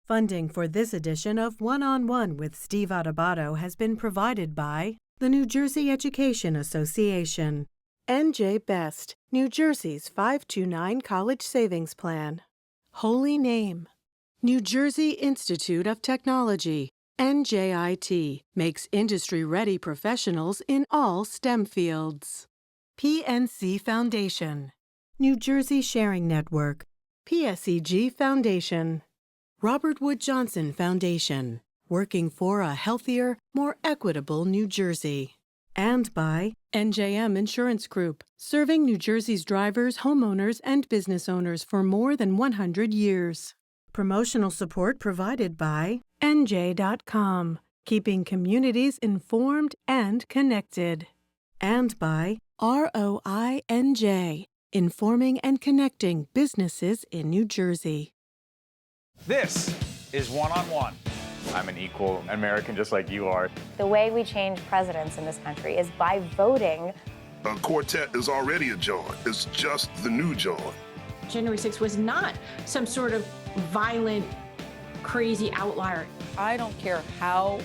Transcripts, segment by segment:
Funding for this edition of One-on-One with Steve Adubato has been provided by the New Jersey Education Association, NJ Best, New Jersey's 529 College Savings Plan, Holy Name, New Jersey Institute of Technology, NJIT, makes industry-ready professionals in all STEM fields, PNC Foundation, New Jersey Sharing Network, PSEG Foundation, Robert Wood Johnson Foundation, working for a healthier, more equitable New Jersey. And by NJM Insurance Group, serving New Jersey's drivers, homeowners, and business owners for more than 100 years. Promotional support provided by NJ.com, keeping communities informed and connected. And by ROINJ, informing and connecting businesses in New Jersey. This is One-on-One. I'm an equal American just like you are. The way we change presidents in this country is by voting. A quartet is already a John. It's just the new John. January 6th was not some sort of violent, crazy outlier. I don't care how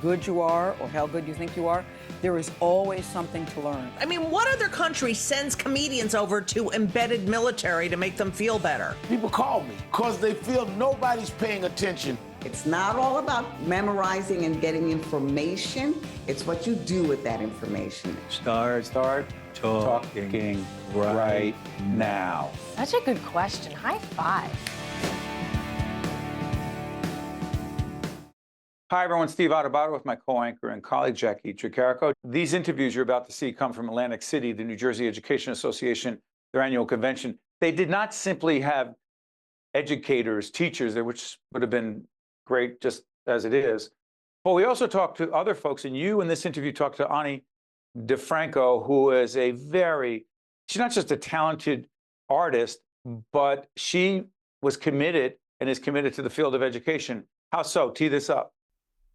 good you are or how good you think you are, there is always something to learn. I mean, what other country sends comedians over to embedded military to make them feel better? People call me because they feel nobody's paying attention. It's not all about memorizing and getting information. It's what you do with that information. Start talking right now. Such a good question. High five. Hi, everyone. Steve Adubato with my co-anchor and colleague, Jacqui Tricarico. These interviews you're about to see come from Atlantic City, the New Jersey Education Association, their annual convention. They did not simply have educators, teachers, which would have been great just as it is. But we also talked to other folks, and you in this interview talked to Ani DiFranco, who is she's not just a talented artist, but she was committed and is committed to the field of education. How so? Tee this up.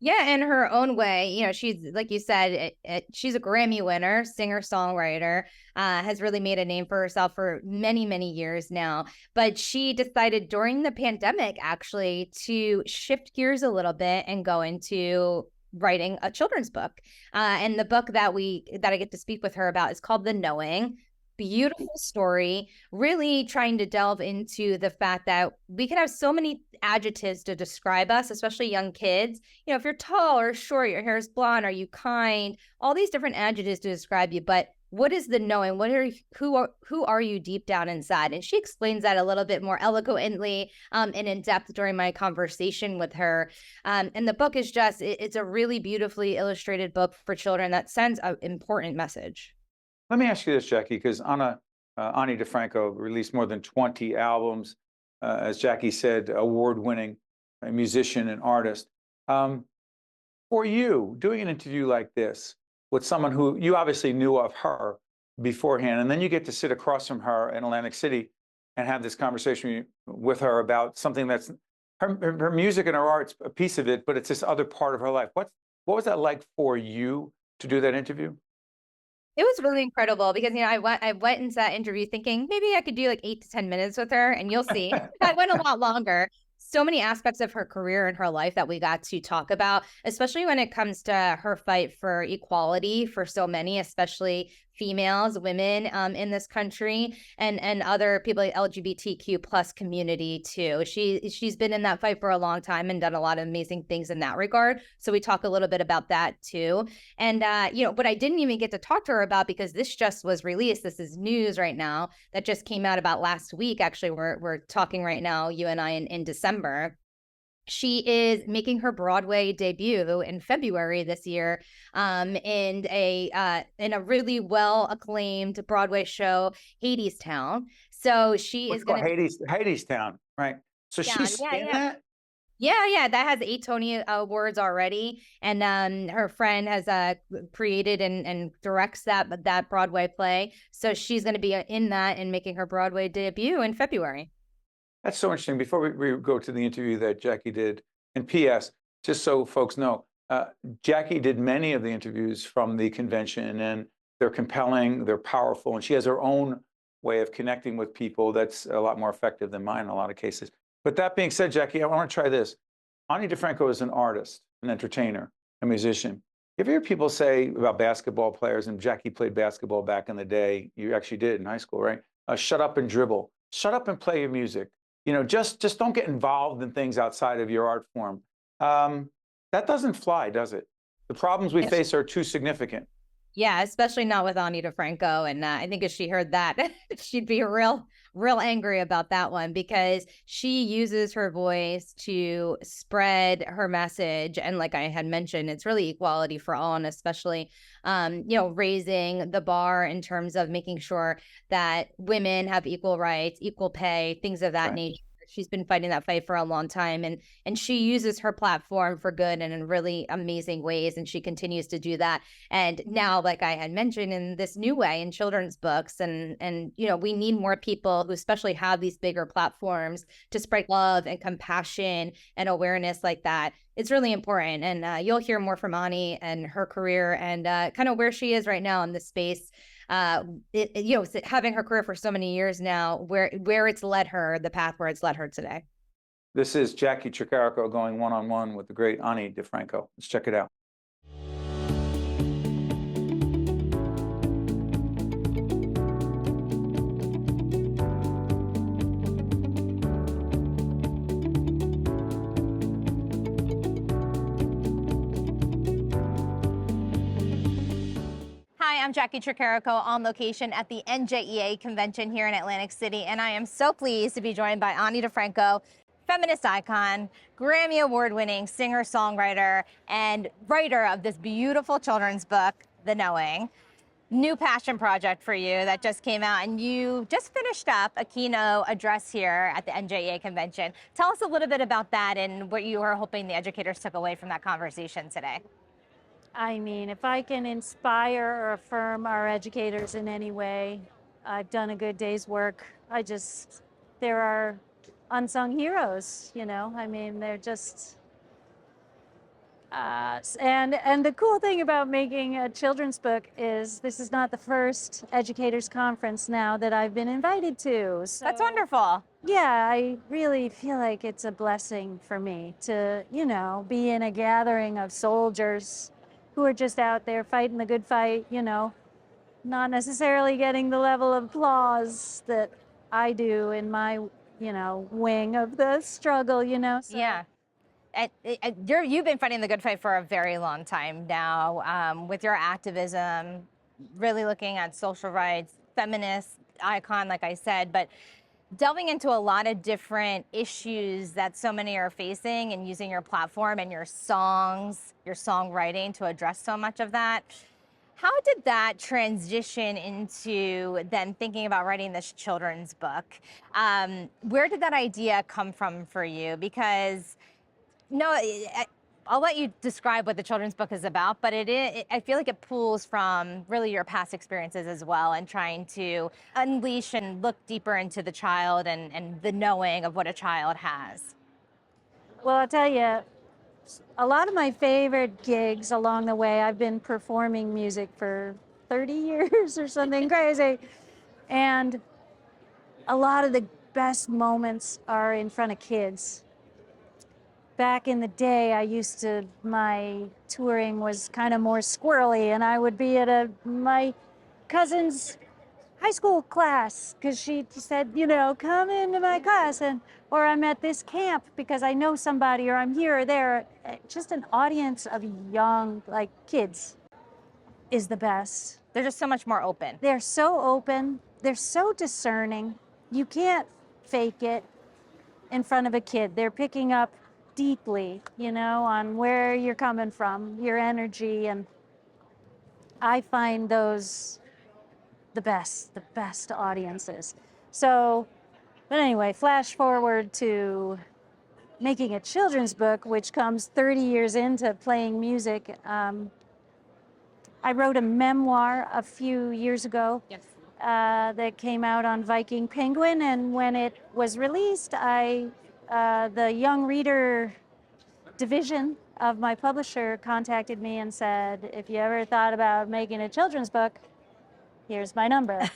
Yeah, in her own way. You know, she's, like you said, she's a Grammy winner, singer-songwriter, has really made a name for herself for many, many years now. But she decided during the pandemic, actually, to shift gears a little bit and go into writing a children's book. And the book that I get to speak with her about is called The Knowing. Beautiful story, really trying to delve into the fact that we can have so many adjectives to describe us, especially young kids. You know, if you're tall or short, your hair is blonde, are you kind? All these different adjectives to describe you. But what is the knowing? Who are you deep down inside? And she explains that a little bit more eloquently and in depth during my conversation with her. And the book is it's a really beautifully illustrated book for children that sends an important message. Let me ask you this, Jacqui, because Ani DiFranco released more than 20 albums, as Jacqui said, award-winning musician and artist. For you, doing an interview like this with someone who you obviously knew of her beforehand, and then you get to sit across from her in Atlantic City and have this conversation with her about something that's her music and her art's a piece of it, but it's this other part of her life. What was that like for you to do that interview? It was really incredible because, you know, I went into that interview thinking maybe I could do like 8 to 10 minutes with her, and you'll see. I went a lot longer. So many aspects of her career and her life that we got to talk about, especially when it comes to her fight for equality for so many, especially females, women in this country, and other people like LGBTQ plus community too. She's been in that fight for a long time and done a lot of amazing things in that regard. So we talk a little bit about that too. And you know, but I didn't even get to talk to her about, because this just was released. This is news right now that just came out about last week. Actually, we're talking right now, you and I, in December. She is making her Broadway debut in February this year in a really well acclaimed Broadway show, Hadestown. So she is going to Hadestown, right? So she's in that. Yeah, that has 8 Tony Awards already, and her friend has created and directs that Broadway play. So she's going to be in that and making her Broadway debut in February. That's so interesting. Before we go to the interview that Jacqui did, and P.S., just so folks know, Jacqui did many of the interviews from the convention, and they're compelling, they're powerful, and she has her own way of connecting with people that's a lot more effective than mine in a lot of cases. But that being said, Jacqui, I want to try this. Ani DiFranco is an artist, an entertainer, a musician. You ever hear people say about basketball players, and Jackie played basketball back in the day, you actually did in high school, right? Shut up and dribble. Shut up and play your music. You know, just don't get involved in things outside of your art form. That doesn't fly, does it? The problems we face are too significant. Yeah, especially not with Ani DiFranco. And I think if she heard that, she'd be real angry about that one, because she uses her voice to spread her message. And like I had mentioned, it's really equality for all, and especially, raising the bar in terms of making sure that women have equal rights, equal pay, things of that nature. She's been fighting that fight for a long time, and she uses her platform for good and in really amazing ways, and she continues to do that. And now, like I had mentioned, in this new way in children's books, and we need more people who especially have these bigger platforms to spread love and compassion and awareness like that. It's really important, and you'll hear more from Ani and her career and kind of where she is right now in this space. Having her career for so many years now, where it's led her, the path where it's led her today. This is Jacqui Tricarico going one-on-one with the great Ani DiFranco. Let's check it out. Hi, I'm Jacqui Tricarico on location at the NJEA convention here in Atlantic City, and I am so pleased to be joined by Ani DiFranco, feminist icon, Grammy Award winning singer, songwriter, and writer of this beautiful children's book, The Knowing. New passion project for you that just came out, and you just finished up a keynote address here at the NJEA convention. Tell us a little bit about that and what you are hoping the educators took away from that conversation today. I mean, if I can inspire or affirm our educators in any way, I've done a good day's work. There are unsung heroes, I mean, they're just, and the cool thing about making a children's book is this is not the first educators conference now that I've been invited to. So, that's wonderful. Yeah, I really feel like it's a blessing for me to, be in a gathering of soldiers who are just out there fighting the good fight, not necessarily getting the level of applause that I do in my, wing of the struggle, So. Yeah. You've been fighting the good fight for a very long time now, with your activism, really looking at social rights, feminist icon, like I said, but delving into a lot of different issues that so many are facing, and using your platform and your songs, your songwriting to address so much of that. How did that transition into then thinking about writing this children's book? Where did that idea come from for you? Because I'll let you describe what the children's book is about, but I feel like it pulls from really your past experiences as well, and trying to unleash and look deeper into the child and the knowing of what a child has. Well, I'll tell you, a lot of my favorite gigs along the way, I've been performing music for 30 years or something crazy. And a lot of the best moments are in front of kids. Back in the day, my touring was kind of more squirrely, and I would be at my cousin's high school class because she said, come into my class, or I'm at this camp because I know somebody, or I'm here or there. Just an audience of young, kids is the best. They're just so much more open. They're so open. They're so discerning. You can't fake it in front of a kid. They're picking up deeply, on where you're coming from, your energy, and I find those the best audiences. So, but anyway, flash forward to making a children's book, which comes 30 years into playing music. I wrote a memoir a few years ago. Yes. That came out on Viking Penguin, and when it was released, the young reader division of my publisher contacted me and said, if you ever thought about making a children's book, here's my number.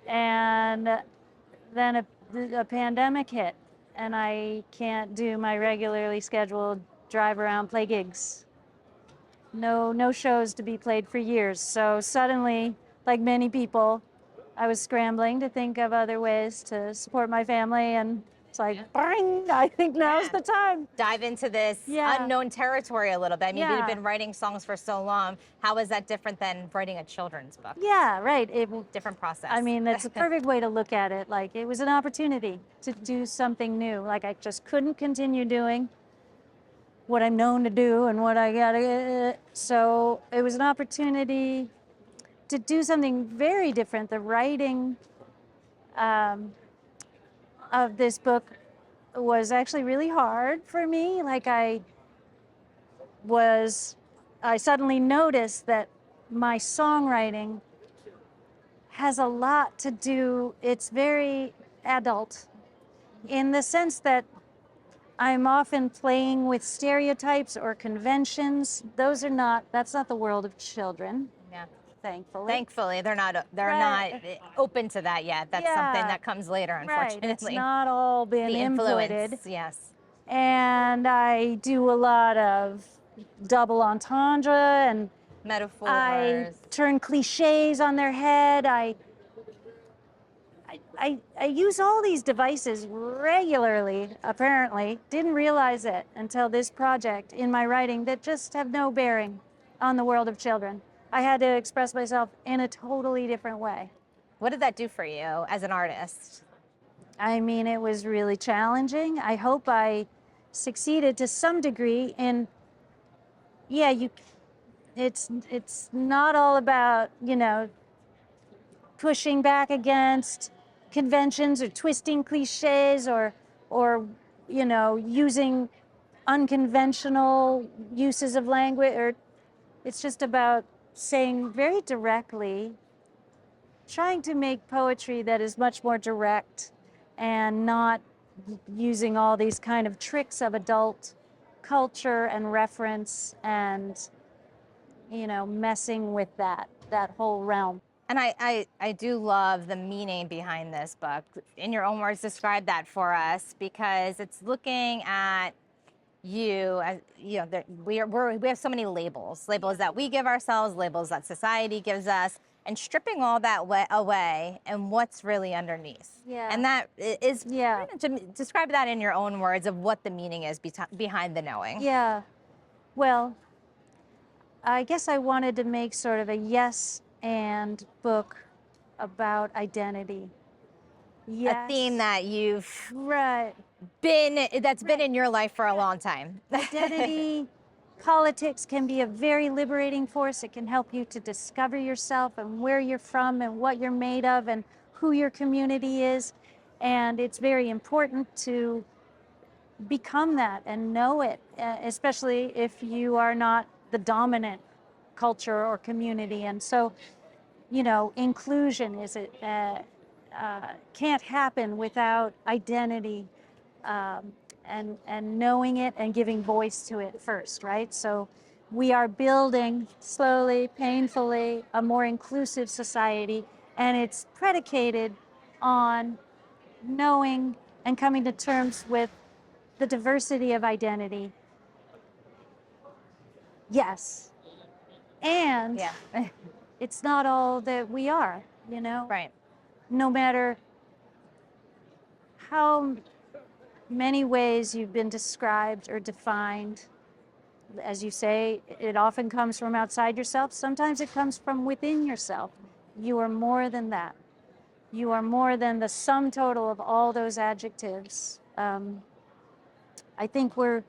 And then a pandemic hit, and I can't do my regularly scheduled drive around, play gigs. No shows to be played for years. So suddenly, like many people, I was scrambling to think of other ways to support my family, and it's like, bang, I think now's the time. Dive into this unknown territory a little bit. I mean, you've been writing songs for so long. How is that different than writing a children's book? Yeah, right. Different process. I mean, that's a perfect way to look at it. Like, it was an opportunity to do something new. Like, I just couldn't continue doing what I'm known to do and what I gotta. So it was an opportunity to do something very different. The writing of this book was actually really hard for me. Like, I suddenly noticed that my songwriting has a lot to do, it's very adult in the sense that I'm often playing with stereotypes or conventions. That's not the world of children. Yeah. Thankfully. They're not open to that yet. That's something that comes later, unfortunately. Right. It's not all been the inputted. Influence, yes. And I do a lot of double entendre and metaphors. I turn cliches on their head. I use all these devices regularly, apparently. Didn't realize it until this project in my writing that just have no bearing on the world of children. I had to express myself in a totally different way. What did that do for you as an artist? I mean, it was really challenging. I hope I succeeded to some degree in, it's not all about, pushing back against conventions or twisting cliches or using unconventional uses of language, or it's just about saying very directly, trying to make poetry that is much more direct and not using all these kind of tricks of adult culture and reference and, messing with that whole realm. And I do love the meaning behind this book. In your own words, describe that for us, because it's looking at you as, we have so many labels that we give ourselves, labels that society gives us, and stripping all that away and what's really underneath. Yeah. And that is, describe that in your own words of what the meaning is behind the knowing. Yeah. Well, I guess I wanted to make sort of a yes and book about identity. Yes. A theme that you've been in your life for a long time. Identity, politics can be a very liberating force. It can help you to discover yourself and where you're from and what you're made of and who your community is. And it's very important to become that and know it, especially if you are not the dominant culture or community. And so, inclusion can't happen without identity and knowing it and giving voice to it first, right? So we are building slowly, painfully, a more inclusive society, and it's predicated on knowing and coming to terms with the diversity of identity. Yes. And it's not all that we are, Right. No matter how many ways you've been described or defined, as you say, it often comes from outside yourself. Sometimes it comes from within yourself. You are more than that. You are more than the sum total of all those adjectives. I think we're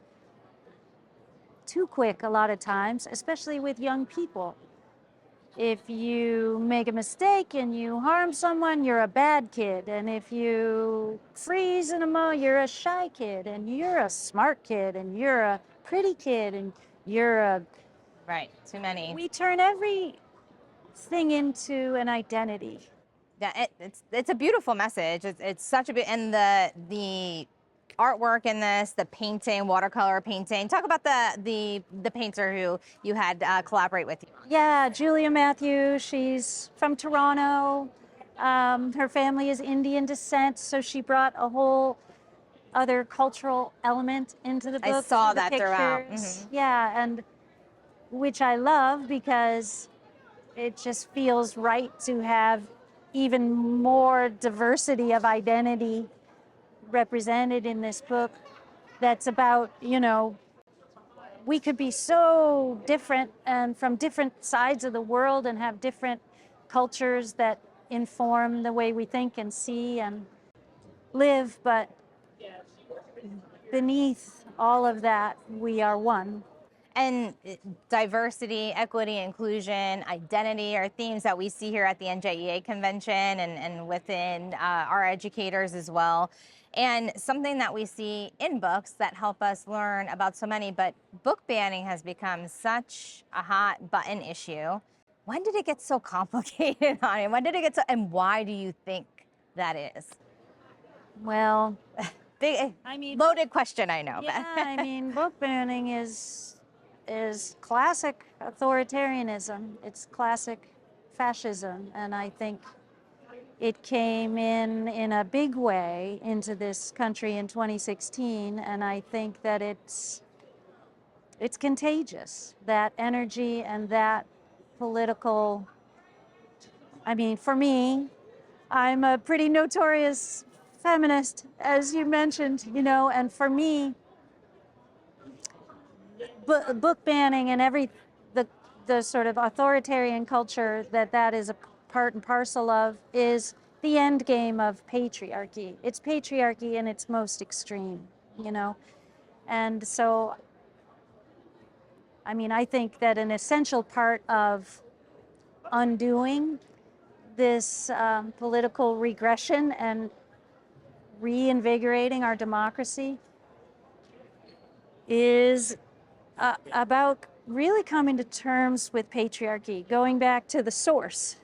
too quick a lot of times, especially with young people. If you make a mistake and you harm someone, you're a bad kid. And if you freeze in a moment, you're a shy kid. And you're a smart kid. And you're a pretty kid. And you're a... Right, too many. We turn everything into an identity. Yeah, it's a beautiful message. It's such a and the artwork in this, the painting, watercolor painting. Talk about the painter who you had collaborate with you. Yeah, Julia Matthew. She's from Toronto. Her family is Indian descent, so she brought a whole other cultural element into the book. I saw the that throughout. pictures. Yeah, and which I love because it just feels right to have even more diversity of identity represented in this book. That's about, we could be so different and from different sides of the world and have different cultures that inform the way we think and see and live, but beneath all of that, we are one. And diversity, equity, inclusion, identity are themes that we see here at the NJEA convention and within our educators as well. And something that we see in books that help us learn about so many, but book banning has become such a hot button issue. When did it get so complicated, honey? When did it get so, and why do you think that is? Well, big, loaded question, I know. Yeah, I mean, book banning is classic authoritarianism. It's classic fascism, and I think it came in a big way into this country in 2016, and I think that it's contagious, that energy and that political. I mean, for me, I'm a pretty notorious feminist, as you mentioned, and for me, book banning and the sort of authoritarian culture that is a part and parcel of is the end game of patriarchy. It's patriarchy in its most extreme, and so, I mean, I think that an essential part of undoing this political regression and reinvigorating our democracy is about really coming to terms with patriarchy, going back to the source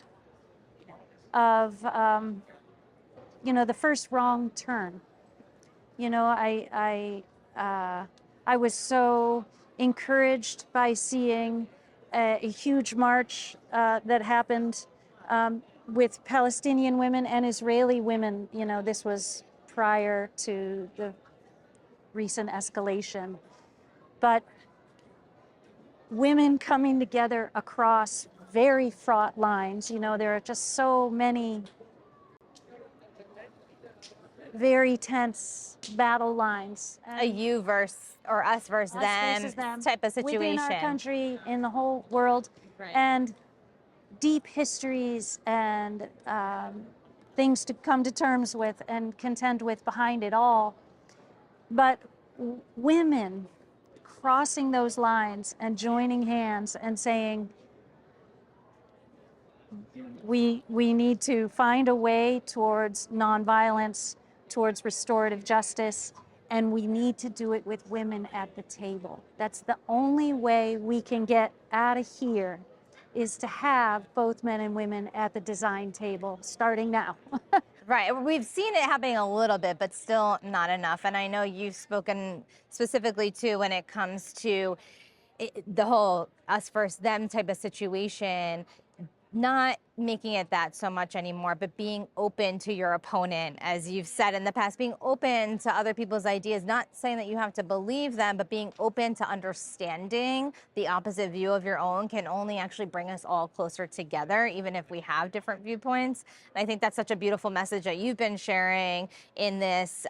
of, the first wrong turn. I was so encouraged by seeing a huge march that happened with Palestinian women and Israeli women. This was prior to the recent escalation. But women coming together across very fraught lines. There are just so many very tense battle lines. A you versus, or us versus them type of situation. Within our country, in the whole world. Right. And deep histories and things to come to terms with and contend with behind it all. But women crossing those lines and joining hands and saying, we need to find a way towards nonviolence, towards restorative justice, and we need to do it with women at the table. That's the only way we can get out of here, is to have both men and women at the design table, starting now. Right. We've seen it happening a little bit, but still not enough. And I know you've spoken specifically too when it comes to the whole us versus them type of situation, not making it that so much anymore, but being open to your opponent, as you've said in the past, being open to other people's ideas, not saying that you have to believe them, but being open to understanding the opposite view of your own can only actually bring us all closer together, even if we have different viewpoints. And I think that's such a beautiful message that you've been sharing in this,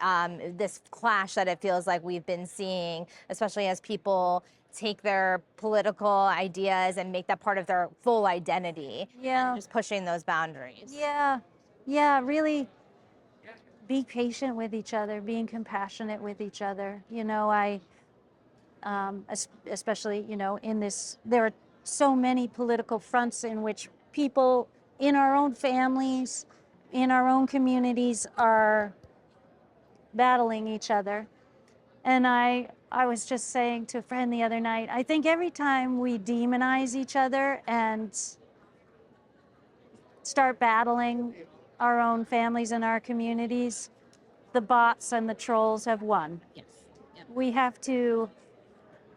this clash that it feels like we've been seeing, especially as people take their political ideas and make that part of their full identity. Yeah. Just pushing those boundaries. Yeah, really be patient with each other, being compassionate with each other. Especially, in this, there are so many political fronts in which people in our own families, in our own communities are battling each other. And I was just saying to a friend the other night, I think every time we demonize each other and start battling our own families and our communities, the bots and the trolls have won. Yes. Yep. We have to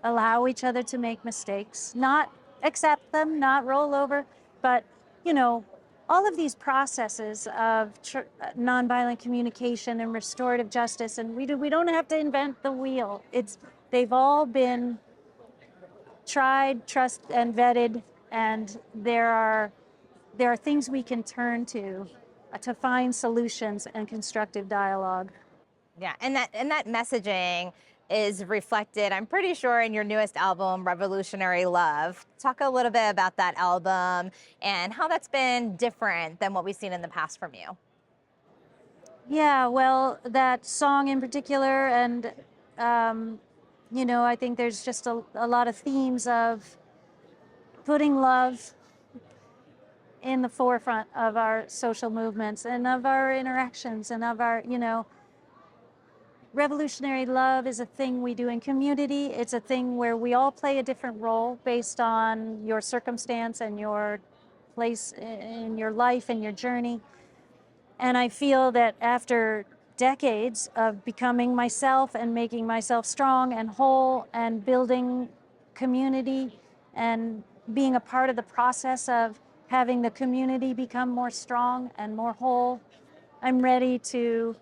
allow each other to make mistakes, not accept them, not roll over, but, all of these processes of nonviolent communication and restorative justice, and we don't have to invent the wheel. They've all been tried, trusted, and vetted, and there are things we can turn to find solutions and constructive dialogue. Yeah, and that messaging is reflected, I'm pretty sure, in your newest album, Revolutionary Love. Talk a little bit about that album and how that's been different than what we've seen in the past from you. Yeah, well, that song in particular, and I think there's just a lot of themes of putting love in the forefront of our social movements and of our interactions and of our, revolutionary love is a thing we do in community. It's a thing where we all play a different role based on your circumstance and your place in your life and your journey. And I feel that after decades of becoming myself and making myself strong and whole and building community and being a part of the process of having the community become more strong and more whole, I'm ready to,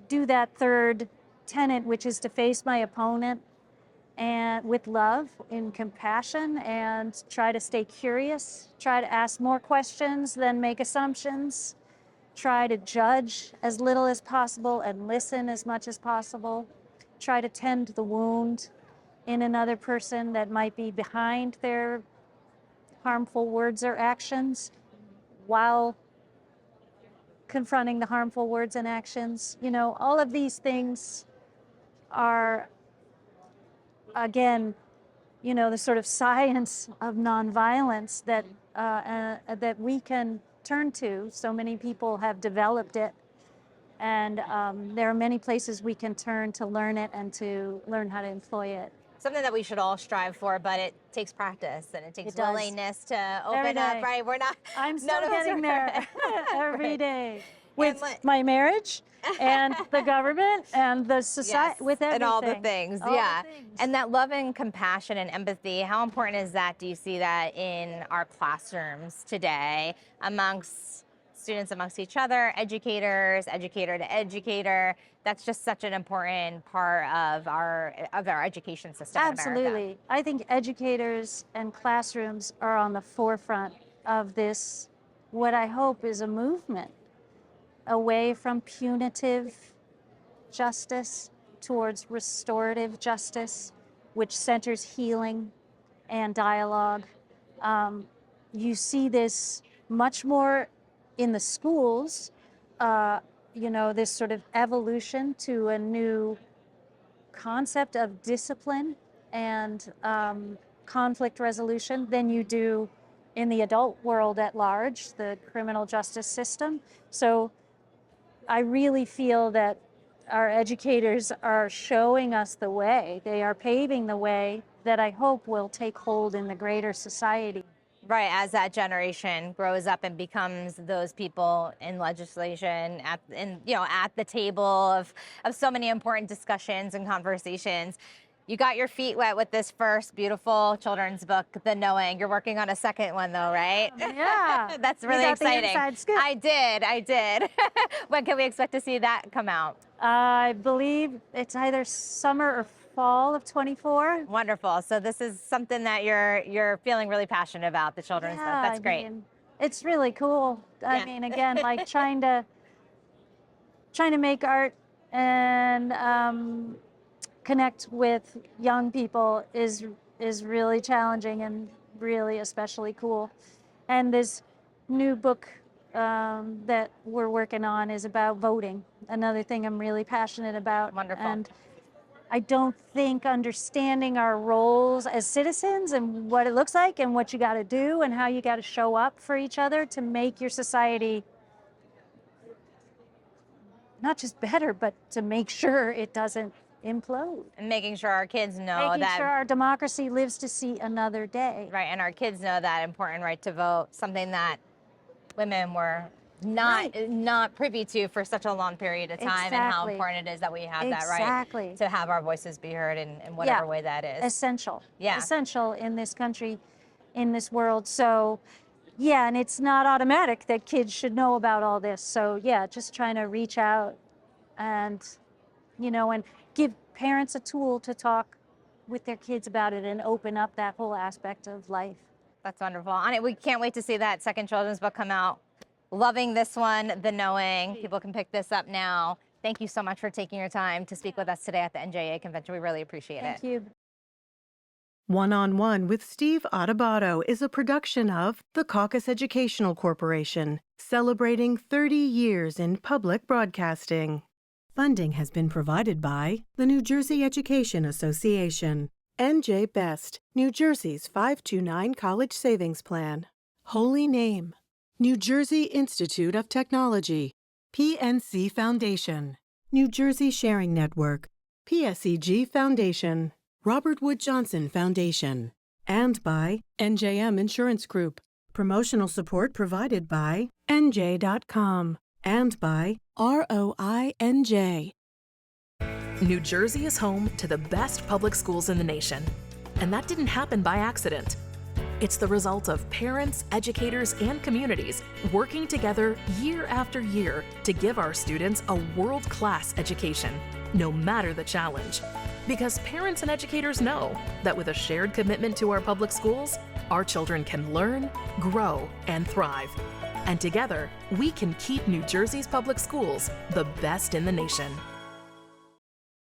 do that third tenet, which is to face my opponent and with love and compassion, and try to stay curious, try to ask more questions than make assumptions, try to judge as little as possible and listen as much as possible, try to tend the wound in another person that might be behind their harmful words or actions while confronting the harmful words and actions. All of these things are, again, the sort of science of nonviolence that we can turn to. So many people have developed it, and there are many places we can turn to learn it and to learn how to employ it. Something that we should all strive for, but it takes practice and it takes willingness to open up, right? We're not. I'm still getting there every Right. day with my marriage and the government and the society, with everything. And all the things, All yeah. the things. And that love and compassion and empathy, how important is that? Do you see that in our classrooms today amongst students, amongst each other, educators, educator to educator? That's just such an important part of our education system in America. Absolutely. I think educators and classrooms are on the forefront of this, what I hope is a movement away from punitive justice towards restorative justice, which centers healing and dialogue. You see this much more in the schools, this sort of evolution to a new concept of discipline and conflict resolution than you do in the adult world at large, the criminal justice system. So I really feel that our educators are showing us the way. They are paving the way that I hope will take hold in the greater society. Right, as that generation grows up and becomes those people in legislation, at the table of so many important discussions and conversations. You got your feet wet with this first beautiful children's book, The Knowing. You're working on a second one though, right? Yeah. That's really You got exciting. The inside scoop. I did. When can we expect to see that come out? I believe it's either summer or fall of 24. Wonderful. So this is something that you're feeling really passionate about, the children's book. That's great. It's really cool. I mean, again, like trying to make art and connect with young people is really challenging and really especially cool. And this new book that we're working on is about voting. Another thing I'm really passionate about. Wonderful. And I don't think understanding our roles as citizens and what it looks like and what you got to do and how you got to show up for each other to make your society not just better, but to make sure it doesn't implode. And making sure our kids know Making sure our democracy lives to see another day. Right, and our kids know that important right to vote, something that women were not privy to for such a long period of time, and how important it is that we have that right to have our voices be heard in whatever way that is. Essential. Yeah. Essential in this country, in this world. So Yeah, and it's not automatic that kids should know about all this. So yeah, just trying to reach out and, and give parents a tool to talk with their kids about it and open up that whole aspect of life. That's wonderful. We can't wait to see that second children's book come out. Loving this one, The Knowing. People can pick this up now. Thank you so much for taking your time to speak with us today at the NJA convention. We really appreciate it. Thank you. One-on-One with Steve Adubato is a production of the Caucus Educational Corporation, celebrating 30 years in public broadcasting. Funding has been provided by the New Jersey Education Association, NJ Best, New Jersey's 529 College Savings Plan, Holy Name, New Jersey Institute of Technology, PNC Foundation, New Jersey Sharing Network, PSEG Foundation, Robert Wood Johnson Foundation, and by NJM Insurance Group. Promotional support provided by NJ.com and by ROINJ. New Jersey is home to the best public schools in the nation, and that didn't happen by accident. It's the result of parents, educators, and communities working together year after year to give our students a world-class education, no matter the challenge. Because parents and educators know that with a shared commitment to our public schools, our children can learn, grow, and thrive. And together, we can keep New Jersey's public schools the best in the nation.